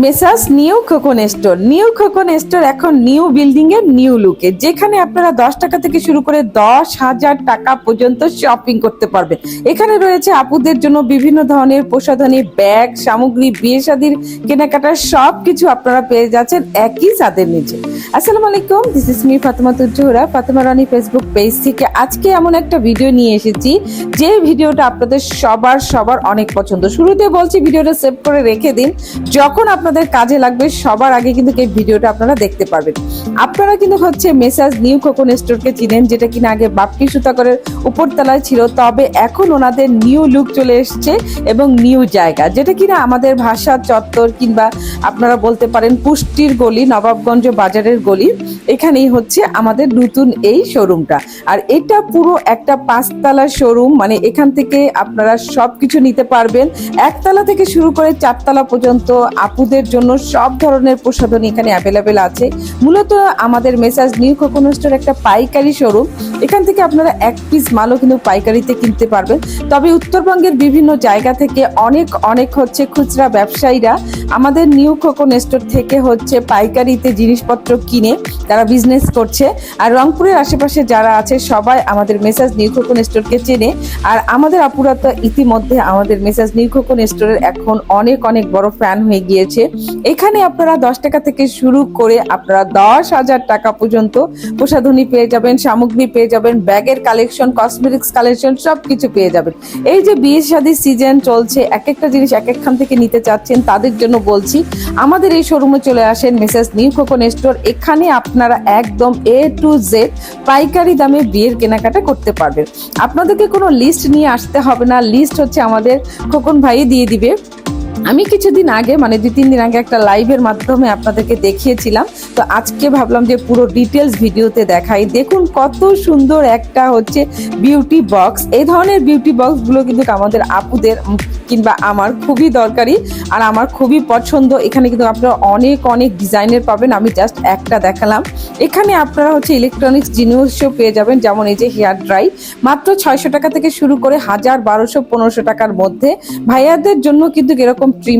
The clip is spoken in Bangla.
মেসার্স নিউ খোকন স্টোর এখন নিউ বিল্ডিং এর নিউ লুকে, যেখানে আপনারা 10 টাকা থেকে শুরু করে 10,000 টাকা পর্যন্ত শপিং করতে পারবেন। এখানে রয়েছে আপুদের জন্য বিভিন্ন ধরনের প্রসাধনী, ব্যাগ, সামগ্রী, বিয়ে শাদীর কেনাকাটার সবকিছু আপনারা পেয়ে যাচ্ছেন একই ছাদের নিচে। আসসালামু আলাইকুম, this is me Fatema Tuzzohra, Fatema Rani Facebook page থেকে আজকে এমন একটা ভিডিও নিয়ে এসেছি যে ভিডিওটা আপনাদের সবার অনেক পছন্দ। শুরুতে বলছি ভিডিওটা সেভ করে রেখে দিন, যখন আপনাদের কাজে লাগবে সবার আগে কিন্তু এই ভিডিওটা আপনারা দেখতে পারবেন। আপনারা কিন্তু হচ্ছে মেসার্স নিউ খোকন স্টোরকে চিনেন, যেটা কিনা আগে বাপ্পি সুতাকরের উপরতলায় ছিল, তবে এখন ওনাদের নিউ লুক চলে এসছে এবং নিউ জায়গা, যেটা কিনা আমাদের ভাষা চত্বর কিংবা আপনারা বলতে পারেন পুষ্টির গলি, নবাবগঞ্জ বাজারের গলি, এখানেই হচ্ছে আমাদের নতুন এই শোরুমটা। আর এটা পুরো একটা 5 তলা শোরুম, মানে এখান থেকে আপনারা সবকিছু নিতে পারবেন। 1 তলা থেকে শুরু করে 4 তলা পর্যন্ত আপুদের জন্য সব ধরনের প্রসাধনী এখানে অ্যাভেলেবেল আছে। মূলত আমাদের মেসার্স নিউ খোকন স্টোর একটা পাইকারি শোরুম, এখান থেকে আপনারা 1 পিস মালও কিন্তু পাইকারিতে কিনতে পারবেন। তবে উত্তরবঙ্গের বিভিন্ন জায়গা থেকে অনেক হচ্ছে খুচরা ব্যবসায়ীরা আমাদের নিউ খোকন স্টোর থেকে হচ্ছে পাইকারিতে জিনিসপত্র কিনে তারা বিজনেস করছে। আর রংপুরের আশেপাশে যারা আছে সবাই আমাদের মেসার্স নিউ খোকন স্টোরকে চেনে। আর আমাদের আপুরা তো ইতিমধ্যে আমাদের মেসার্স নিউ খোকন স্টোরের এখন অনেক বড় ফ্যান হয়ে গিয়েছে। এখানে আপনারা 10 টাকা থেকে শুরু করে আপনারা 10,000 টাকা পর্যন্ত প্রসাধনী পেয়ে যাবেন, সামগ্রী পেয়ে যাবেন, ব্যাগের কালেকশন, কসমেটিক্স কালেকশন সবকিছু পেয়ে যাবেন। এই যে বিয়ে শাদীর সিজন চলছে, এক একটা জিনিস এক একখান থেকে নিতে চাচ্ছেন, তাদের জন্য বলছি আমাদের এই শোরুমে চলে আসেন মেসার্স নিউ খোকন স্টোর। এখানে আপনারা একদম A to Z পাইকারি দামে বিয়ের কেনাকাটা করতে পারবেন। আপনাদেরকে কোনো লিস্ট নিয়ে আসতে হবে না, লিস্ট হচ্ছে আমাদের খোকন ভাই দিয়ে দিবে। আমি কিছুদিন আগে মানে 2-3 দিন আগে একটা লাইভের মাধ্যমে আপনাদেরকে দেখিয়েছিলাম, তো আজকে ভাবলাম যে পুরো ডিটেলস ভিডিওতে দেখাই। দেখুন কত সুন্দর একটা হচ্ছে বিউটি বক্স। এই ধরনের বিউটি বক্সগুলো কিন্তু আমাদের আপুদের কিংবা আমার খুবই দরকারি আর আমার খুবই পছন্দ। এখানে কিন্তু আপনারা অনেক ডিজাইনের পাবেন, আমি জাস্ট একটা দেখালাম। এখানে আপনারা হচ্ছে ইলেকট্রনিক্স জিনিসও পেয়ে যাবেন, যেমন এই যে হেয়ার ড্রাই মাত্র 600 টাকা থেকে শুরু করে 1000, 1200, 1500 টাকার মধ্যে। ভাইয়াদের জন্য কিন্তু এরকম